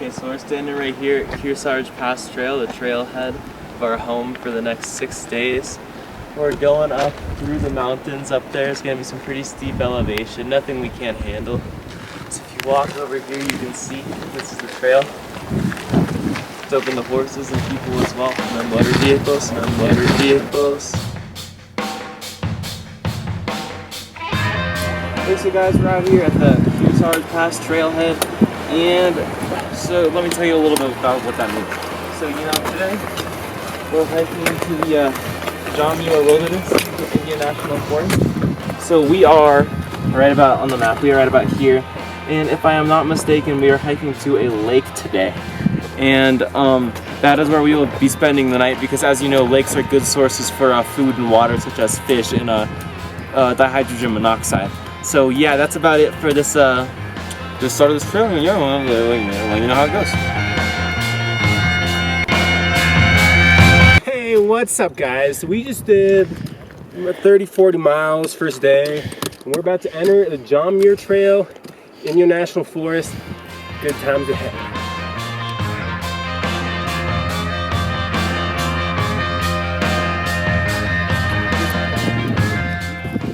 Okay, so we're standing right here at Kearsarge Pass Trail, the trailhead of our home for the next 6 days. We're going up through the mountains up there. It's gonna be some pretty steep elevation, nothing we can't handle. So if you walk over here, you can see this is the trail. It's open to horses and people as well, and then motor vehicles, and then motor vehicles. Okay, so guys, we're out here at the Kearsarge Pass Trailhead, and so let me tell you a little bit about what that means. So, today we're hiking into the John Muir Wilderness, the Indian National Forest. So we are right about on the map. We are right about here, and if I am not mistaken, we are hiking to a lake today, and that is where we will be spending the night because, as you know, lakes are good sources for food and water, such as fish and dihydrogen monoxide. So yeah, that's about it for this start of this trail. Let you know how it goes. Hey, what's up guys? We just did 30-40 miles first day, and we're about to enter the John Muir Trail, Indian National Forest. Good times ahead.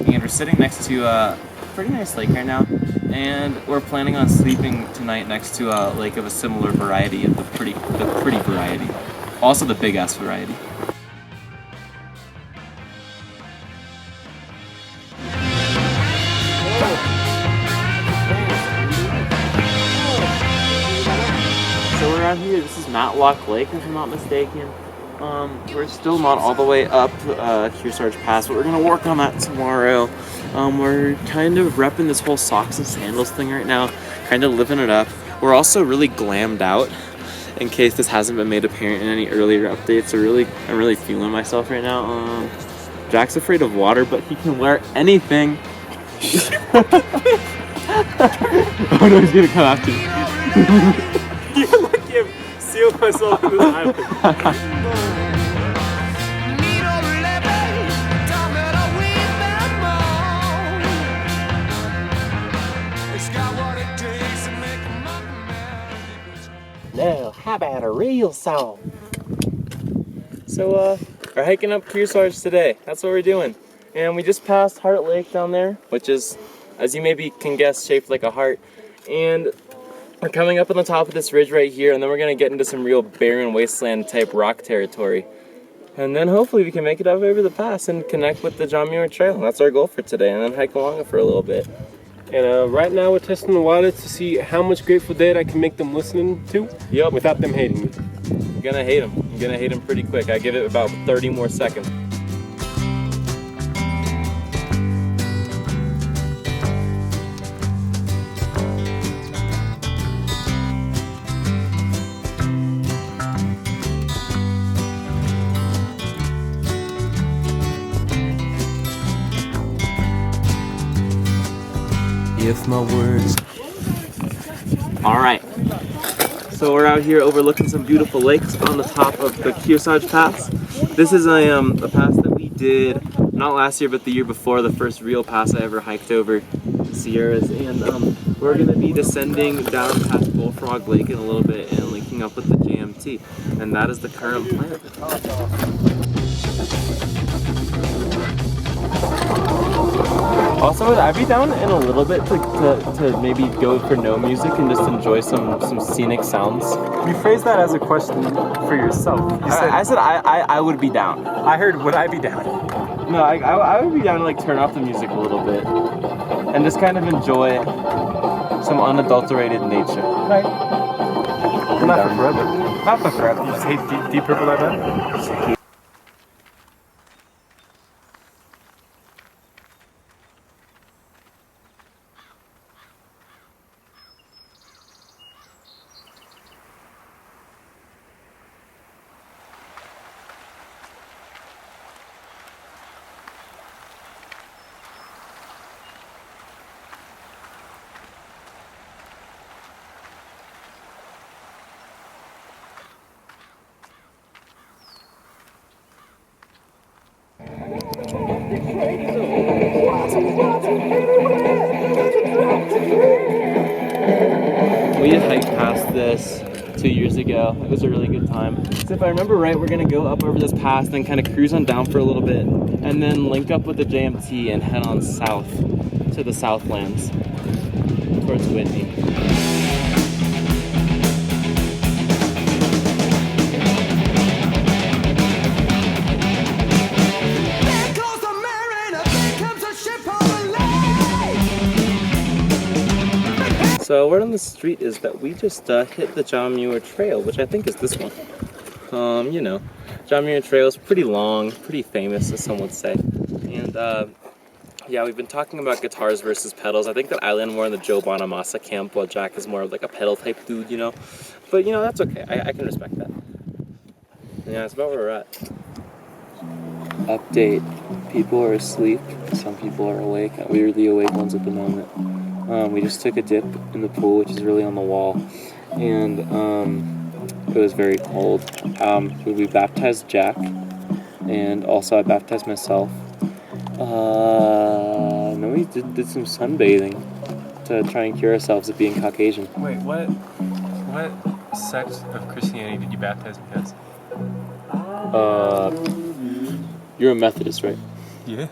And we're sitting next to a pretty nice lake right now, and we're planning on sleeping tonight next to a lake of a similar variety, of the pretty variety, also the big ass variety. So we're out here. This is Matlock Lake, if I'm not mistaken. We're still not all the way up Kearsarge Pass, but we're gonna work on that tomorrow. We're kind of repping this whole socks and sandals thing right now, kind of living it up. We're also really glammed out, in case this hasn't been made apparent in any earlier updates. I'm really feeling myself right now. Jack's afraid of water, but he can wear anything. Oh no, he's gonna come after me. You're lucky I've sealed myself in this island. Now, how about a real song? So, we're hiking up Kearsarge today. That's what we're doing. And we just passed Heart Lake down there, which is, as you maybe can guess, shaped like a heart. And we're coming up on the top of this ridge right here, and then we're gonna get into some real barren wasteland type rock territory. And then hopefully we can make it up over the pass and connect with the John Muir Trail. That's our goal for today, and then hike along it for a little bit. And right now we're testing the water to see how much Grateful Dead I can make them listening to without them hating me. I'm gonna hate them. I'm gonna hate them pretty quick. I give it about 30 more seconds. If my words. All right. So we're out here overlooking some beautiful lakes on the top of the Kearsarge Pass. This is a pass that we did not last year, but the year before, the first real pass I ever hiked over the Sierras. And we're going to be descending down past Bullfrog Lake in a little bit and linking up with the JMT. And that is the current plan. Also, would I be down in a little bit to maybe go for no music and just enjoy some scenic sounds? You phrased that as a question for yourself. You said, I said I would be down. I heard, would I be down? No, I would be down to like turn off the music a little bit and just kind of enjoy some unadulterated nature. Right. Not for forever. Not for forever. You just hate Deep Purple like that? We had hiked past this 2 years ago. It was a really good time. So if I remember right, we're gonna go up over this pass, then kind of cruise on down for a little bit, and then link up with the JMT and head on south to the Southlands towards Whitney. So word on the street is that we just hit the John Muir Trail, which I think is this one. You know, John Muir Trail is pretty long, pretty famous, as some would say. And yeah, we've been talking about guitars versus pedals. I think that I land more in the Joe Bonamassa camp, while Jack is more of like a pedal type dude, you know. But you know, that's okay. I can respect that. Yeah, that's about where we're at. Update: people are asleep. Some people are awake. We're the awake ones at the moment. We just took a dip in the pool, which is really on the wall, and it was very cold. We baptized Jack, and also I baptized myself. Then we did some sunbathing to try and cure ourselves of being Caucasian. Wait, what sect of Christianity did you baptize because? You're a Methodist, right? Yeah.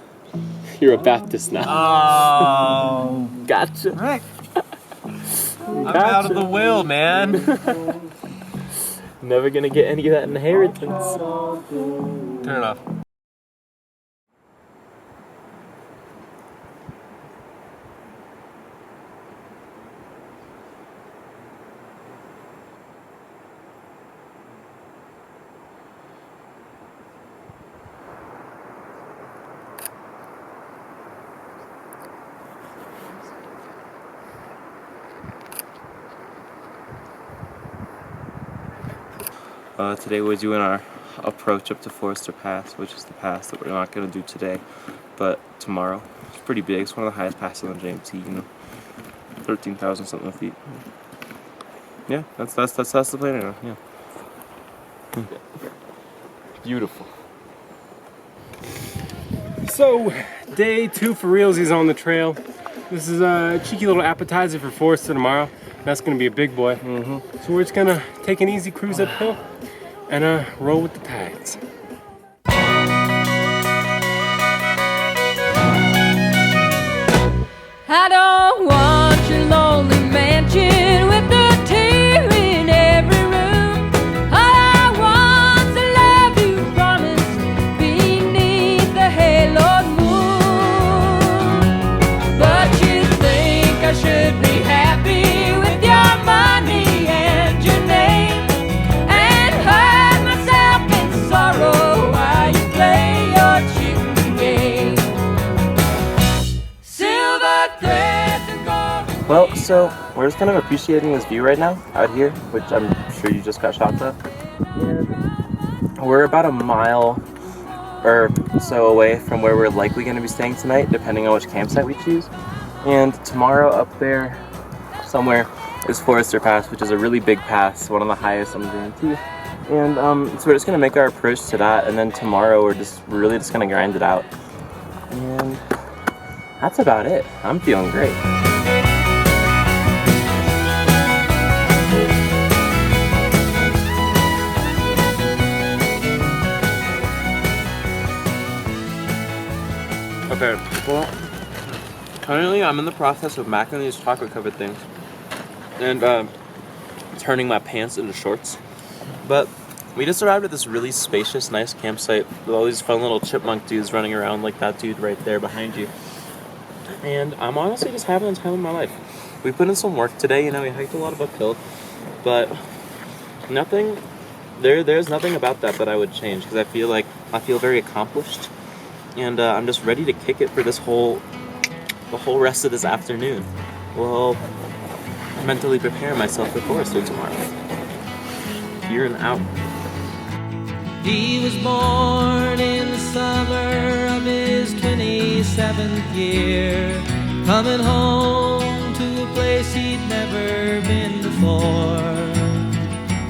You're a Baptist now. Oh, Gotcha. Rick. I'm out of the will, man. Never gonna get any of that inheritance. Turn it off. Today we're doing our approach up to Forester Pass, which is the pass that we're not going to do today, but tomorrow. It's pretty big. It's one of the highest passes on JMT, you know, 13,000 something feet. Yeah, that's the plan right now. Yeah. Beautiful. So, day 2 for realsies on the trail. This is a cheeky little appetizer for Forester tomorrow. That's gonna be a big boy. So we're just gonna take an easy cruise uphill and roll with the tides. I don't want your lonely mansion with a tear in every room. All I want's a love you promised beneath the halo moon. But you think I should be happy with your money and your name, and hurt myself in sorrow while you play your chicken game. Silver threads and gold. Well, so we're just kind of appreciating this view right now out here, which I'm sure you just got shots of. And we're about a mile or so away from where we're likely going to be staying tonight, depending on which campsite we choose. And tomorrow up there somewhere is Forester Pass, which is a really big pass, one of the highest on the JMT. And so we're just going to make our approach to that, and then tomorrow we're really just going to grind it out. And that's about it. I'm feeling great. Okay, well, currently I'm in the process of macking these chocolate covered things and turning my pants into shorts. But we just arrived at this really spacious, nice campsite with all these fun little chipmunk dudes running around, like that dude right there behind you. And I'm honestly just having the time of my life. We put in some work today, you know, we hiked a lot of uphill, but there's nothing about that I would change, because I feel very accomplished. And I'm just ready to kick it for the whole rest of this afternoon. Well, mentally prepare myself for Forester tomorrow. Here and out. He was born in the summer of his 27th year, coming home to a place he'd never been before.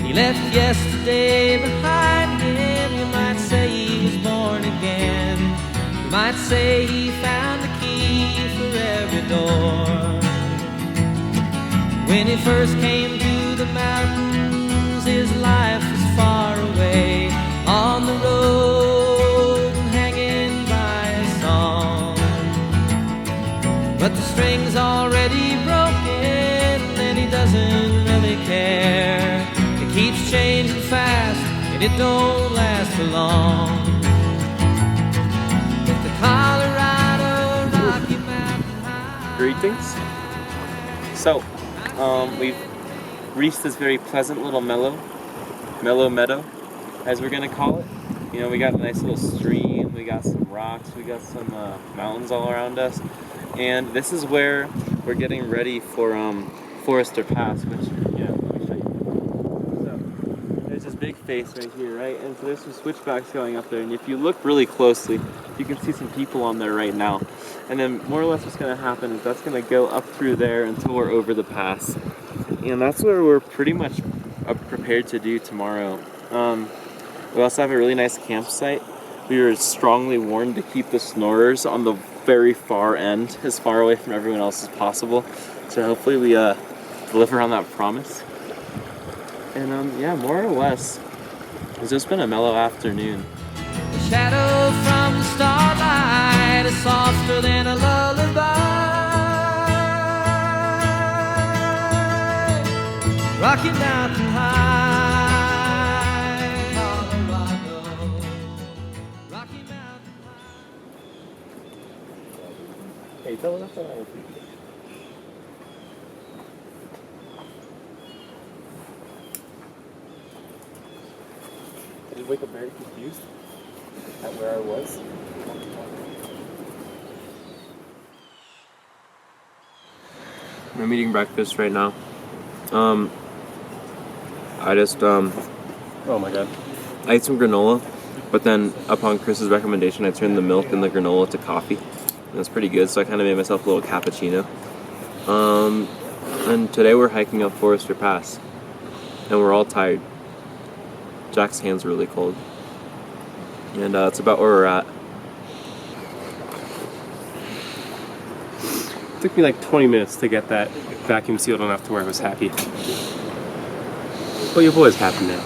He left yesterday behind him. You might say he was born again. You might say he found the key for every door. When he first came to the mountains, but the string's already broken and he doesn't really care. It keeps changing fast and it don't last for long. With the Colorado Rocky Mountain High. Greetings. So, we've reached this very pleasant little mellow meadow, as we're gonna call it. You know, we got a nice little stream, we got some rocks, we got some mountains all around us, and this is where we're getting ready for Forester Pass, which, you know, let me show you. So, there's this big face right here, right? And so there's some switchbacks going up there, and if you look really closely, you can see some people on there right now. And then more or less what's gonna happen is that's gonna go up through there until we're over the pass. And that's where we're pretty much prepared to do tomorrow. We also have a really nice campsite. We were strongly warned to keep the snorers on the very far end, as far away from everyone else as possible. So hopefully we deliver on that promise. And yeah, more or less, it's just been a mellow afternoon. The shadow from the starlight is softer than a lullaby. Rocky Mountain High, Colorado. Rocky Mountain High. Hey, tell us that. I did wake up very confused at where I was. I'm eating breakfast right now. I just Oh my god. I ate some granola, but then upon Chris's recommendation, I turned the milk and the granola to coffee. And it's pretty good, so I kind of made myself a little cappuccino. And today we're hiking up Forester Pass, and we're all tired. Jack's hands are really cold. And that's about where we're at. It took me like 20 minutes to get that vacuum sealed enough to where I was happy. But your boy's happy now.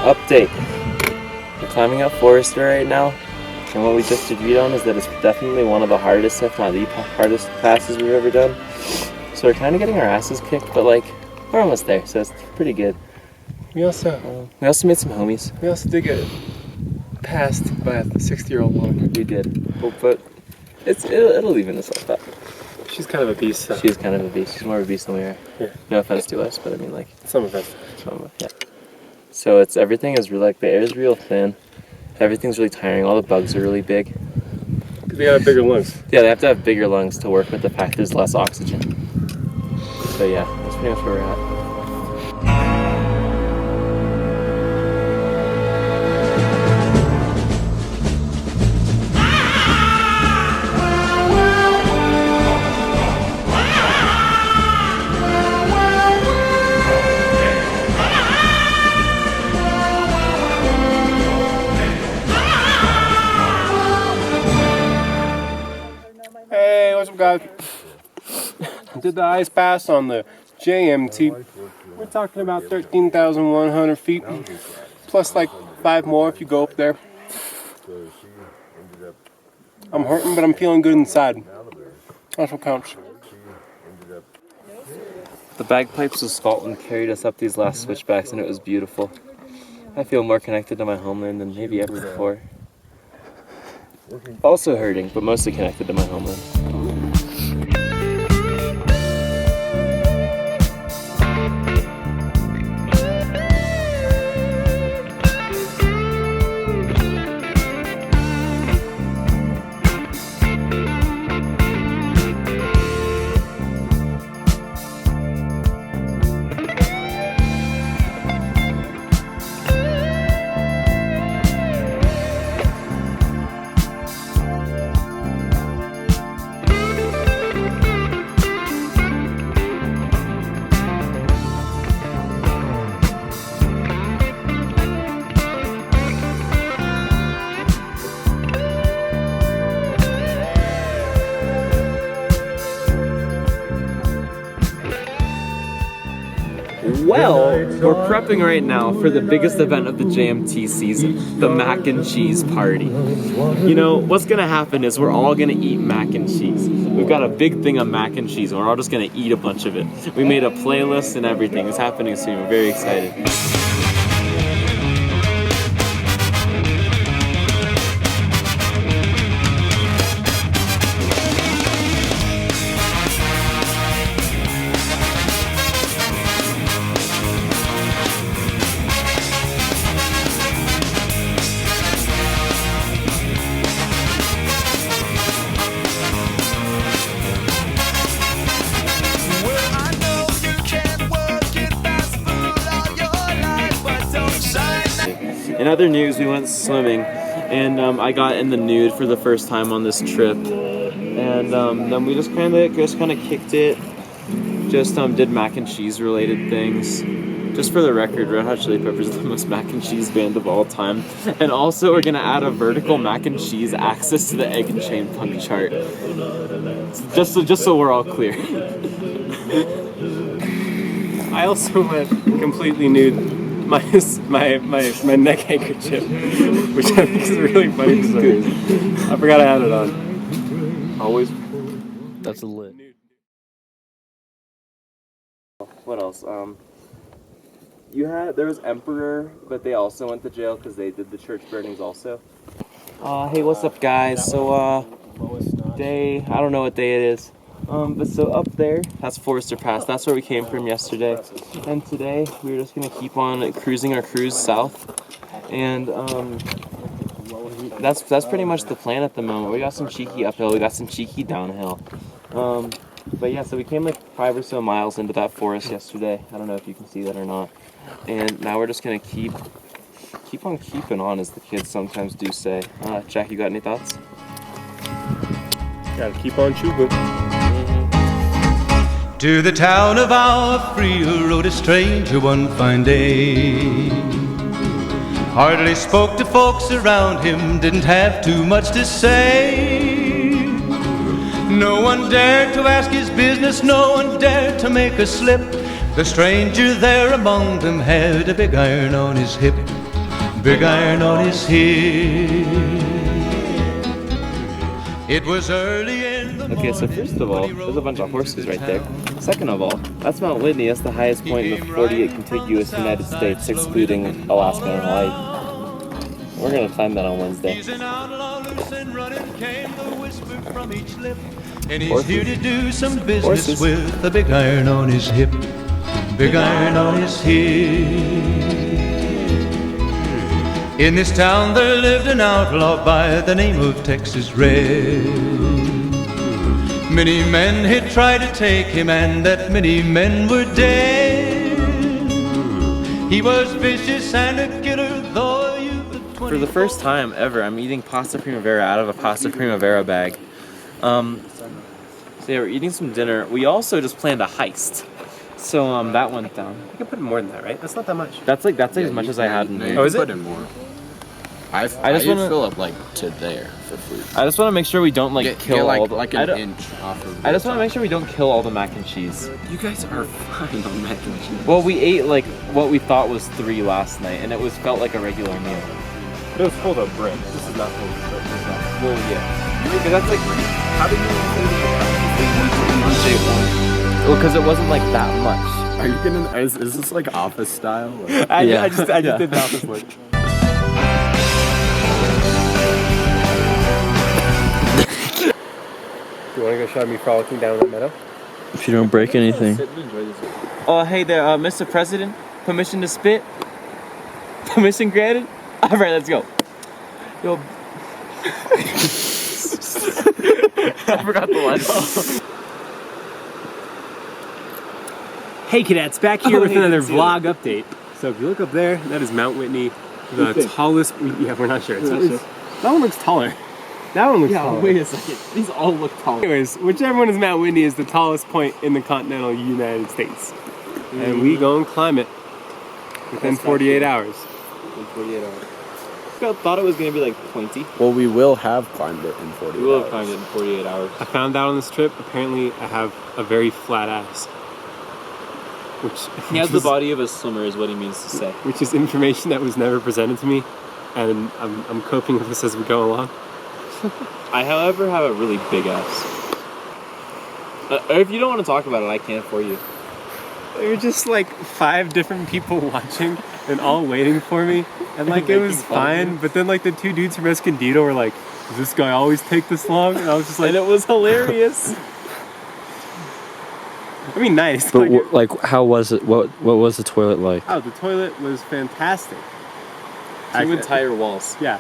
Update. We're climbing up Forester right now, and what we just agreed on is that it's definitely one of the hardest, if not the hardest passes we've ever done. So we're kind of getting our asses kicked, but like, we're almost there, so it's pretty good. We also made some homies. We also did get passed by a 60-year-old woman. We did, but it'll even itself out. She's kind of a beast. So. She's kind of a beast. She's more of a beast than we are. Yeah. No offense to us, but I mean like Some of us. yeah. So everything is really, like, the air is real thin. Everything's really tiring. All the bugs are really big. They have bigger lungs. Yeah, they have to have bigger lungs to work with the fact there's less oxygen. So yeah, that's pretty much where we're at. Hey, what's up, guys? Did the ice pass on the JMT. We're talking about 13,100 feet, plus like 5 more if you go up there. I'm hurting, but I'm feeling good inside. That's what counts. The bagpipes of Scotland carried us up these last switchbacks, and it was beautiful. I feel more connected to my homeland than maybe ever before. Also hurting, but mostly connected to my home run. Well, we're prepping right now for the biggest event of the JMT season, the mac and cheese party. You know, what's gonna happen is we're all gonna eat mac and cheese. We've got a big thing of mac and cheese and we're all just gonna eat a bunch of it. We made a playlist and everything. It's happening soon. We're very excited. In other news, we went swimming, and I got in the nude for the first time on this trip, and then we just kind of kicked it. Just did mac and cheese related things. Just for the record, Red Hot Chili Peppers is the most mac and cheese band of all time, and also we're gonna add a vertical mac and cheese axis to the Egg and Chain Punk chart. Just so we're all clear. I also went completely nude. Minus my neck handkerchief, which I think is really funny for some reason. I forgot I had it on. Always. That's a lit. What else? There was Emperor, but they also went to jail because they did the church burnings also. Hey, what's up, guys? So I don't know what day it is. But so up there, that's Forester Pass. That's where we came from yesterday. And today, we're just gonna keep on cruising our cruise south. And that's pretty much the plan at the moment. We got some cheeky uphill, we got some cheeky downhill. But yeah, so we came like 5 or so miles into that forest yesterday. I don't know if you can see that or not. And now we're just gonna keep on keeping on, as the kids sometimes do say. Jack, you got any thoughts? Gotta keep on chewing. To the town of our free rode a stranger one fine day. Hardly spoke to folks around him, didn't have too much to say. No one dared to ask his business, no one dared to make a slip. The stranger there among them had a big iron on his hip, big iron on his hip. It was early in the Okay, so first of all, there's a bunch of horses right there. Second of all, that's Mount Whitney. That's the highest point in the 48 contiguous United States, excluding Alaska and Hawaii. We're gonna climb that on Wednesday. And he's here to do some business with a big iron on his hip, big iron on his hip. In this town there lived an outlaw by the name of Texas Red. Many men had tried to take him, and that many men were dead. He was vicious and a killer, though you've For the first time ever, I'm eating pasta primavera out of a pasta primavera bag. So yeah, we're eating some dinner. We also just planned a heist. So that went down. You can put in more than that, right? That's not that much. That's like as much as I had in there. Oh, is it? Put in more. I just just wanna fill up like to there for food. I just want to make sure we don't kill all the. like an inch off of. I just want to make sure we don't kill all the mac and cheese. You guys are fine on mac and cheese. Well, we ate like what we thought was 3 last night, and it felt like a regular meal. But it was full of bread. This is not full of bread. Well, yeah. Because that's like, How did you well, because it wasn't like that much. Are you gonna? Is this like office style? I Yeah. just did the office look. picture of me frolicking down that meadow. If you don't break anything. Oh, hey there, Mr. President. Permission to spit? Permission granted? All right, let's go. Yo. I forgot the line. Hey cadets, back here with hey, another didn't see vlog update. So if you look up there, that is Mount Whitney, the tallest. Yeah, we're not sure. That one looks taller. That one looks taller. Wait a second. These all look taller. Anyways, whichever one is Mount Whitney is the tallest point in the continental United States, and we go and climb it within 48 hours. In 48 hours. I thought it was gonna be like pointy. Well, we will have climbed it in 48 We will have hours. climbed it in 48 hours. I found out on this trip. Apparently, I have a very flat ass, He has the body of a swimmer, is what he means to say. which is information that was never presented to me, and I'm coping with this as we go along. I, however, have a really big ass. If you don't want to talk about it, I can for you. There were just like 5 different people watching and all waiting for me, and like it was Making fun of fine. But then like the 2 dudes from Escondido were like, "Does this guy always take this long?" And I was just like, And it was hilarious. I mean, nice. But Like, how was it? What was the toilet like? oh, the toilet was fantastic. 2 entire walls. Yeah.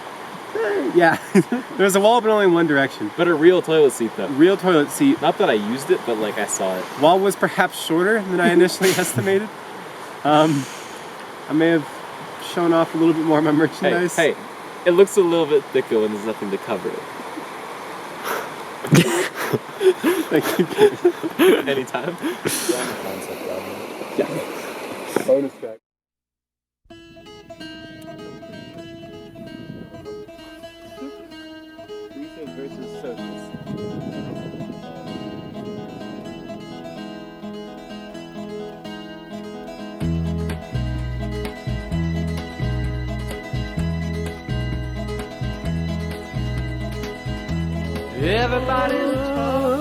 Yeah. There was a wall, but only in one direction. But a real toilet seat, though. Real toilet seat. Not that I used it, but like I saw it. Wall was perhaps shorter than I initially estimated. I may have shown off a little bit more of my merchandise. Hey, it looks a little bit thicker when there's nothing to cover it. Thank you. Anytime. Bonus track. Versus socials.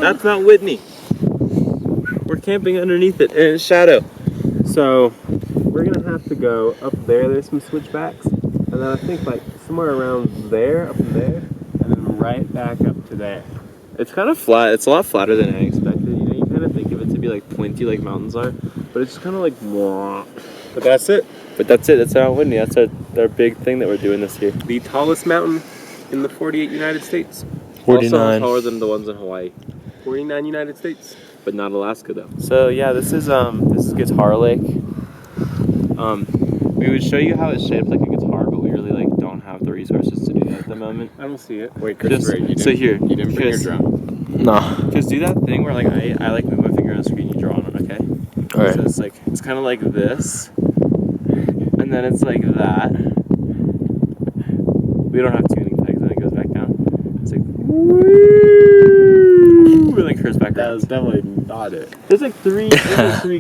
That's Mount Whitney. We're camping underneath it in its shadow. So we're gonna have to go up there. There's some switchbacks, and then I think like somewhere around there, up there, and then right back up to there. It's kind of flat. It's a lot flatter than I expected. You know, you kind of think of it to be like pointy like mountains are, but it's kind of like mwah. But that's it. But that's it. That's Mount Whitney. That's our big thing that we're doing this year. The tallest mountain in the 48 United States. 49. Also taller than the ones in Hawaii, 49 United States. but not Alaska though. So yeah, this is Guitar Lake. We would show you how it's shaped like a guitar, but we really like don't have the resources to do that at the moment. I don't see it. Wait, Christopher, you so here, you didn't bring your Chris, drone. No. Just do that thing where like I like move my finger on the screen, you draw on it, okay? Alright. So it's like it's kind of like this, and then it's like that. We don't have tuning pegs, and it goes back down. It's like woo, it like curves back That around. was definitely not it. There's like three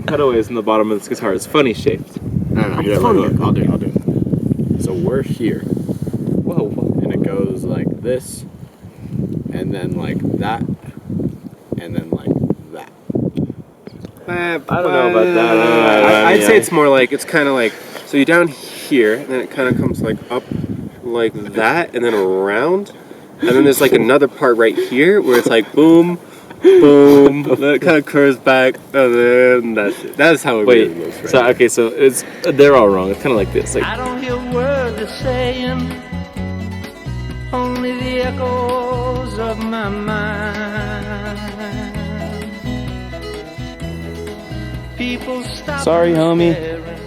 cutaways in the bottom of this guitar. It's funny shaped. No, you're I'll do it. So we're here, Whoa, whoa. and it goes like this, and then like that, and then like that. I don't know about that. I'd say it's more like, it's kind of like, so you're down here, and then it kind of comes like up like that, and then around, and then there's like another part right here where it's like boom, boom, then it kind of curves back, and then that's it. That's how it Wait, really looks right so now. okay, so it's they're all wrong. It's kind of like this. Like I don't hear a word they're saying, only the echoes of my mind. People stop. Sorry, homie. staring.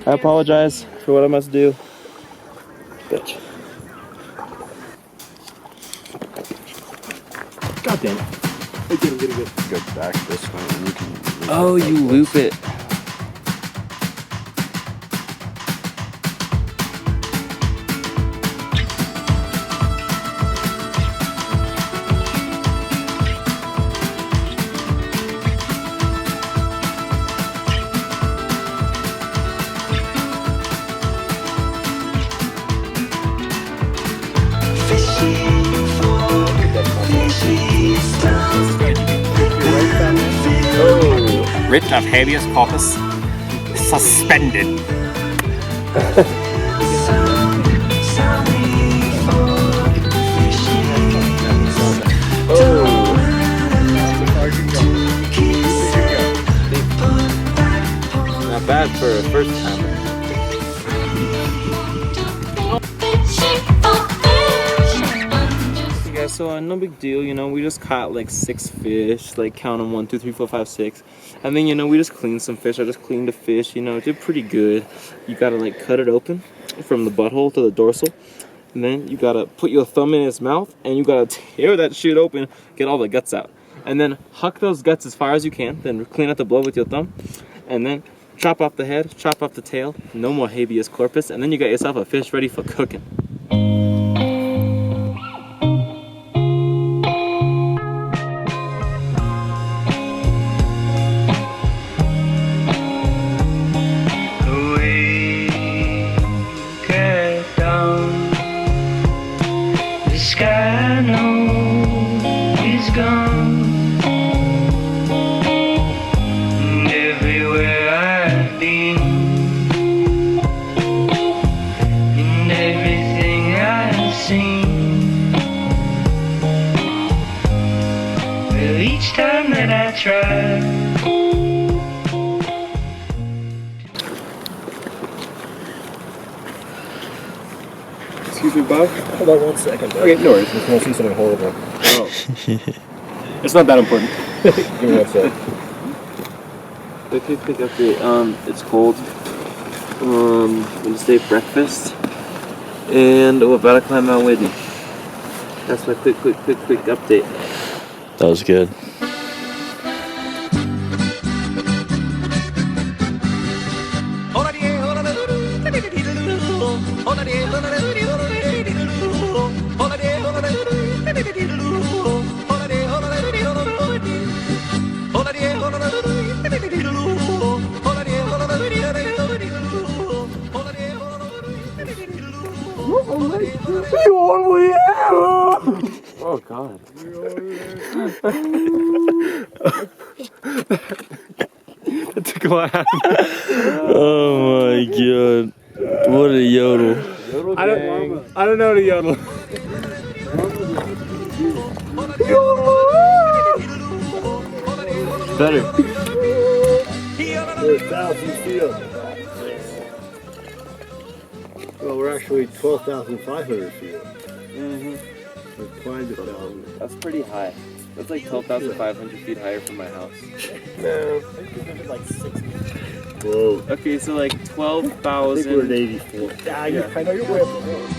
I apologize for what I must do. Bitch. God damn it. Go back this way, and you can. Oh, you loop it. Writ of habeas corpus suspended. Oh. a first timer. Okay guys, so no big deal, you know, we just caught like 6 fish, like count them 1, 2, 3, 4, 5, 6. And then, you know, we just cleaned some fish. I just cleaned the fish, you know, it did pretty good. You gotta like cut it open from the butthole to the dorsal. And then you gotta put your thumb in its mouth and you gotta tear that shit open, get all the guts out. And then huck those guts as far as you can, then clean out the blood with your thumb. And then chop off the head, chop off the tail, no more habeas corpus, and then you got yourself a fish ready for cooking. Sky knows he's gone. And everywhere I've been, and everything I've seen, well, each time that I try. Excuse me, Bob? Hold on 1 second. Okay, no worries. Just want to see something horrible. Oh. It's not that important. Give me 1 sec. Okay, quick update. It's cold. Wednesday breakfast. And we're about to climb Mount Whitney. That's my quick update. That was good. Oh God. It took a while. Oh my god. What a yodel. I don't know to yodel. Better. 1,000 feet. Well, we're actually 12,500 feet. We've climbed 1,000. That's pretty high. That's like 12,500 feet higher from my house. No. Like 60. Whoa. Okay, so like I think 12,000. we're at 84. Yeah, I know you're way up the road.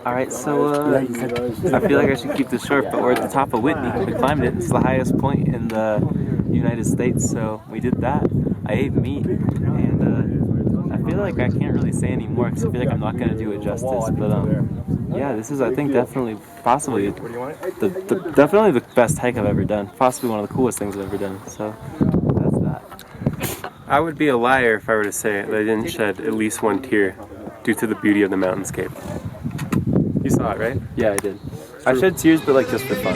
Alright, so I feel like I should keep this short, but we're at the top of Whitney. We climbed it. It's the highest point in the United States, so we did that. I ate meat, and I feel like I can't really say any more because I feel like I'm not going to do it justice. But yeah, this is, I think, definitely, possibly, definitely the best hike I've ever done. Possibly one of the coolest things I've ever done. So that's that. I would be a liar if I were to say that I didn't shed at least one tear due to the beauty of the mountainscape. You saw it, right? Yeah, I did. I shed tears, but like just for fun.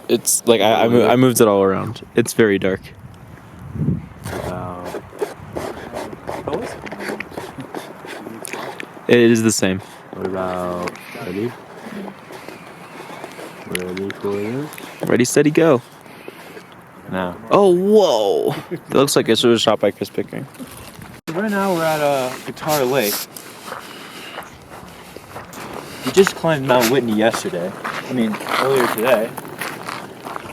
It's like I moved it all around. It's very dark. It is the same. What about ready? Ready for this? Ready, steady, go. Now. Oh, whoa! It looks like it was shot by Chris Pickering. Right now we're at Guitar Lake. We just climbed Mount Whitney yesterday. I mean, earlier today.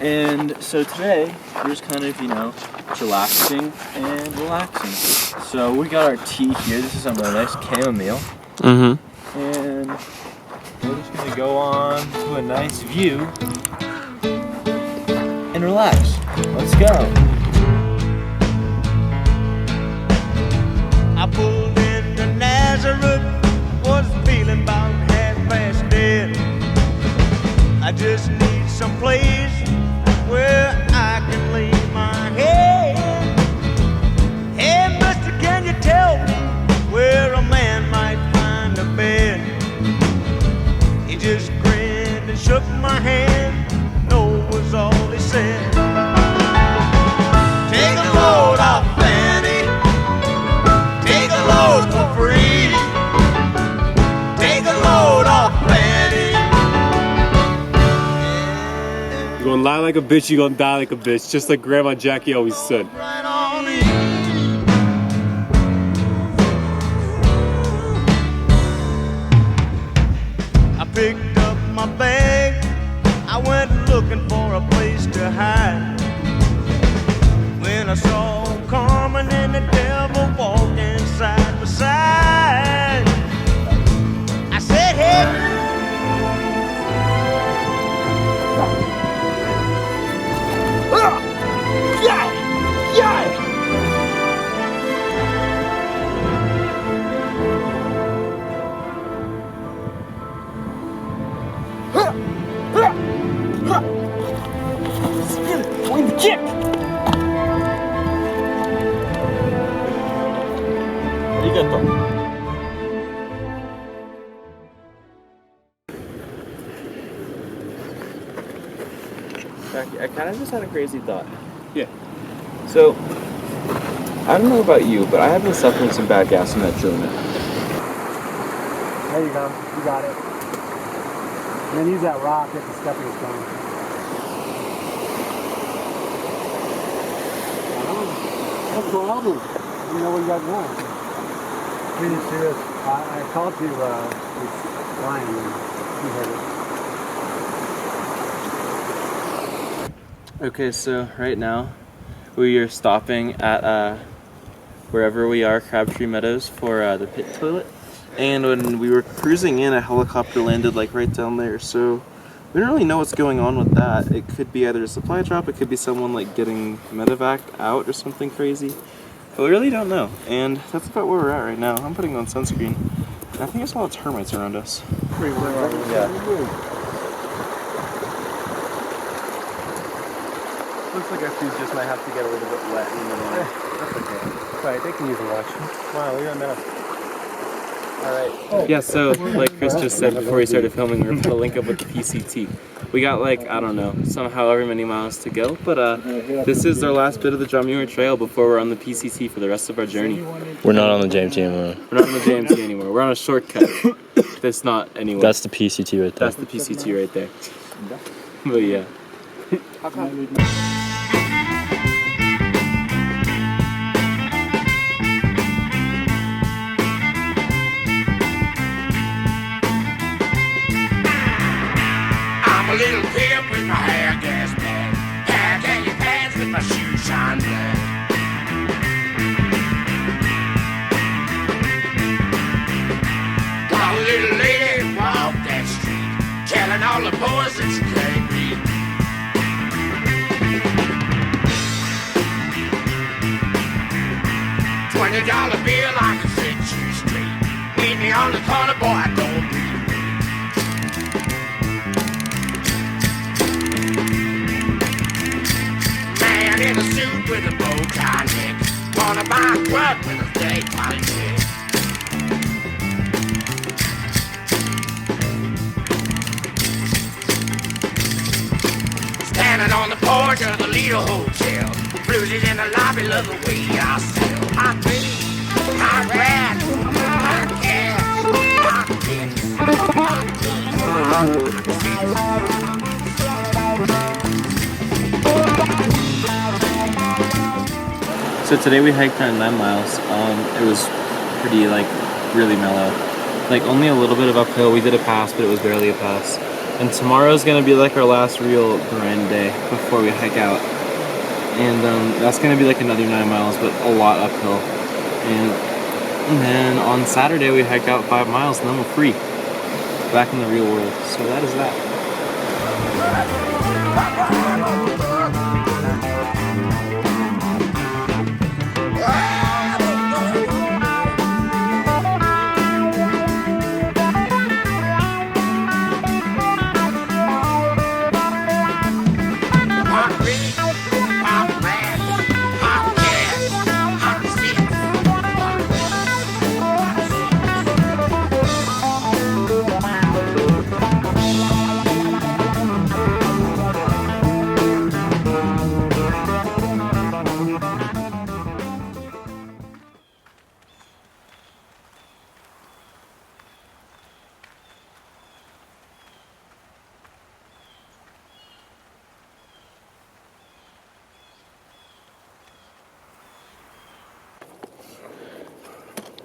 And so today, we're just kind of, you know, chillaxing and relaxing. So we got our tea here. This is some really nice chamomile. Mm-hmm. And we're just gonna go on to a nice view and relax. Let's go. I pulled into Nazareth, was feeling about half-past dead. I just need some place where I can lay my head. Hey, mister, can you tell me where a man might find a bed? He just grinned and shook my hand, no was all he said. Take a load off Fanny, take a load for free. Take a load off Fanny. You're gonna lie like a bitch, you're gonna die like a bitch, just like Grandma Jackie always said. Right on in. I picked up my bag, I went looking for a place to hide. When I saw Carmen and the devil walking side by side, I said, hey. Jackie, I kind of just had a crazy thought. Yeah. So, I don't know about you, but I have been suffering some bad gas in that drill now. There you go. You got it. And then use that rock as a stepping stone. What's the problem? You know what you got going. Pretty serious. I called you this line and you heard it. Okay, so right now we are stopping at wherever we are, Crabtree Meadows, for the pit toilet. And when we were cruising in, a helicopter landed like right down there. So we don't really know what's going on with that. It could be either a supply drop, it could be someone like getting medevaced out or something crazy. But we really don't know. And that's about where we're at right now. I'm putting on sunscreen. And I think there's a lot of termites around us. Yeah. Looks like our shoes just might have to get a little bit wet in the morning. That's okay. Right, they can use a wash. Wow, look at that. Yeah, so like Chris just said before we started filming, we were going to link up with the PCT. We got like, I don't know, somehow however many miles to go, but this is our last bit of the John Muir Trail before we're on the PCT for the rest of our journey. We're not on the JMT anymore. We're not on the JMT anymore. We're on a shortcut that's not anywhere. That's the PCT right there. That's the PCT right there. But yeah. I'm a little pimp with my hair gas bag, hair candy pants with my shoes shine black. Got a little lady walk that street, telling all the boys that she can't read. $20 bill, I can set you straight. Meet me on the corner, boy, I don't read. In a suit with a bow tie neck, wanna buy a truck with a steak body neck. Standing on the porch of the Lido Hotel, bluesies in the lobby love the way I sell. My baby, my rat, my cat, my So today we hiked around 9 miles. It was pretty, like, really mellow. Like, only a little bit of uphill. We did a pass, but it was barely a pass. And tomorrow's gonna be like our last real grind day before we hike out. And that's gonna be like another 9 miles, but a lot uphill. And then on Saturday we hike out 5 miles, and then we're free, back in the real world. So that is that.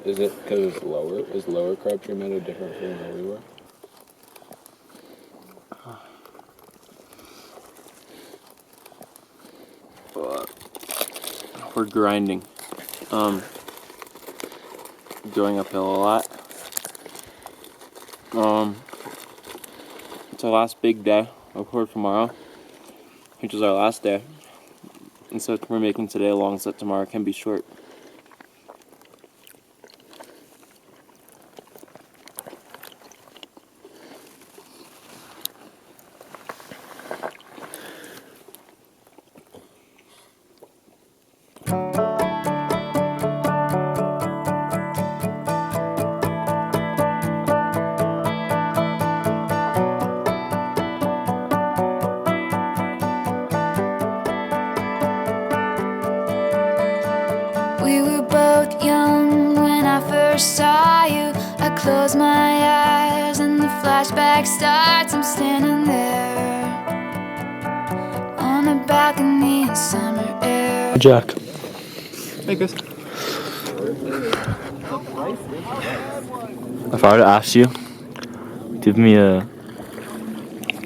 Is it because it's lower? Is lower Crabtree Meadow different from where we were? We're grinding. Going uphill a lot. It's our last big day. I'll record tomorrow, which is our last day. And so we're making today long so that tomorrow can be short. We were both young when I first saw you. I close my eyes and the flashback starts. I'm standing there on a balcony in summer air. Jack. Hey, Chris. If I were to ask you, give me a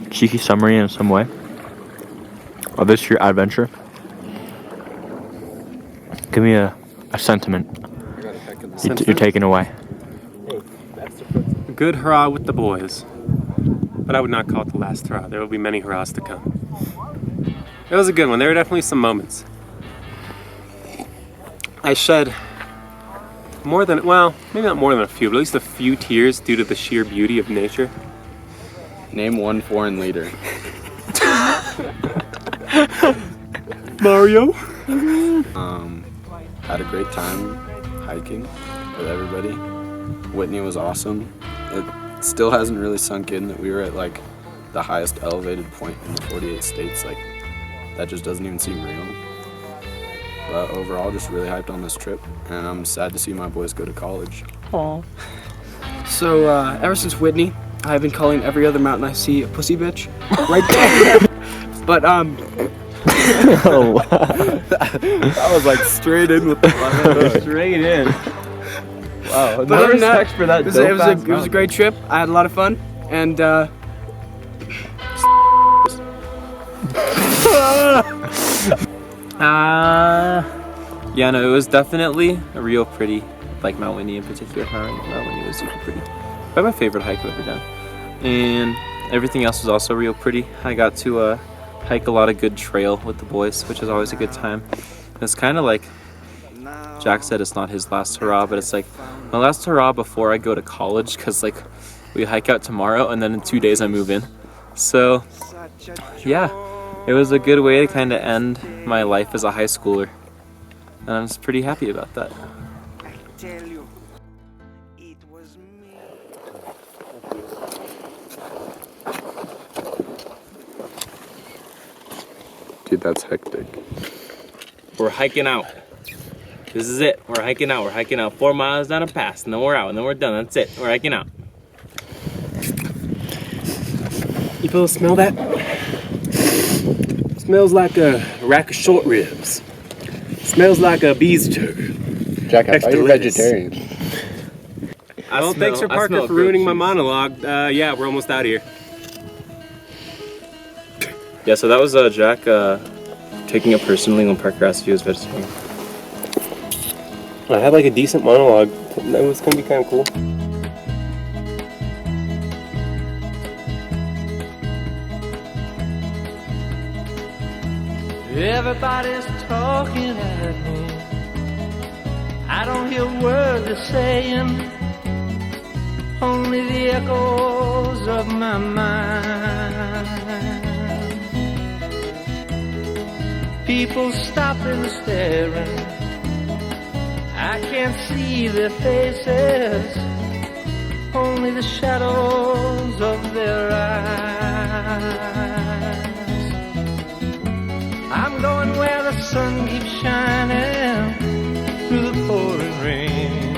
cheeky summary in some way of this your adventure. Give me a sentiment you're taking away. A good hurrah with the boys. But I would not call it the last hurrah. There will be many hurrahs to come. It was a good one. There were definitely some moments. I shed more than, well, maybe not more than a few, but at least a few tears due to the sheer beauty of nature. Name one foreign leader. Mario? Had a great time hiking with everybody. Whitney was awesome. It still hasn't really sunk in that we were at like the highest elevated point in the 48 states. Like that just doesn't even seem real. But overall, just really hyped on this trip, and I'm sad to see my boys go to college. Aww. So ever since Whitney, I've been calling every other mountain I see a pussy bitch. Right there. But Oh, That was like straight in with the Straight in. Wow, But no other than that, respect for that. it was a great trip. I had a lot of fun, and yeah, no, it was definitely a real pretty, like Mount Whitney in particular. Mount Whitney was super pretty. Probably my favorite hike I've ever done. And everything else was also real pretty. I got to hike a lot of good trail with the boys, which is always a good time. It's kind of like Jack said, it's not his last hurrah, but it's like my last hurrah before I go to college, because like we hike out tomorrow and then in 2 days I move in. So yeah, it was a good way to kind of end my life as a high schooler, and I'm just pretty happy about that. Dude, that's hectic. We're hiking out. This is it. We're hiking out. We're hiking out 4 miles down a pass, and then we're out, and then we're done. That's it. We're hiking out. You fellas smell that? Smells like a rack of short ribs. Smells like a bees turd. Jack, I thought you were lettuce. vegetarian. Well, thanks for Parker for ruining my monologue. Yeah, we're almost out of here. Yeah, so that was Jack taking it personally when Parker asked if he was vegetarian. I had like a decent monologue. That was gonna be kind of cool. Everybody's talking at me. I don't hear words they're saying, only the echoes of my mind. People stopping, staring. I can't see their faces, only the shadows of their eyes. I'm going where the sun keeps shining through the pouring rain.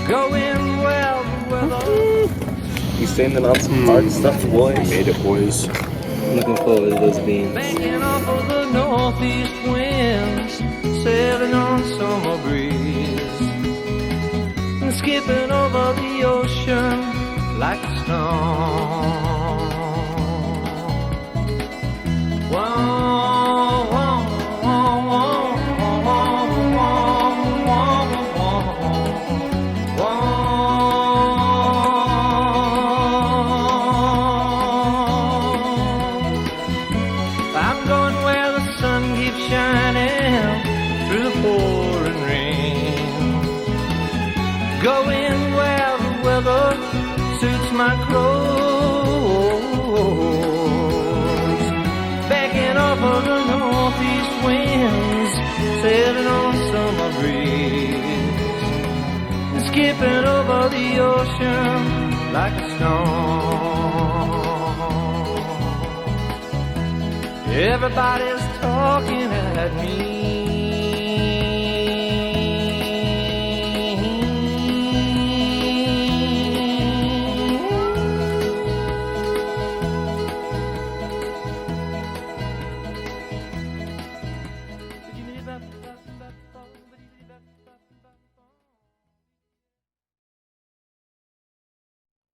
Going where the weather. He's standing on some hard stuff, boys. Made it, boys. I'm looking forward to those beans. Banking off of the northeast winds, sailing on summer breeze, and skipping over the ocean like a stone. I'm going where the sun keeps shining through the pouring rain. Going where the weather suits my clothes. Backing off of the northeast winds, sailing on summer breeze, and skipping over the ocean like a stone. Everybody's talking at me.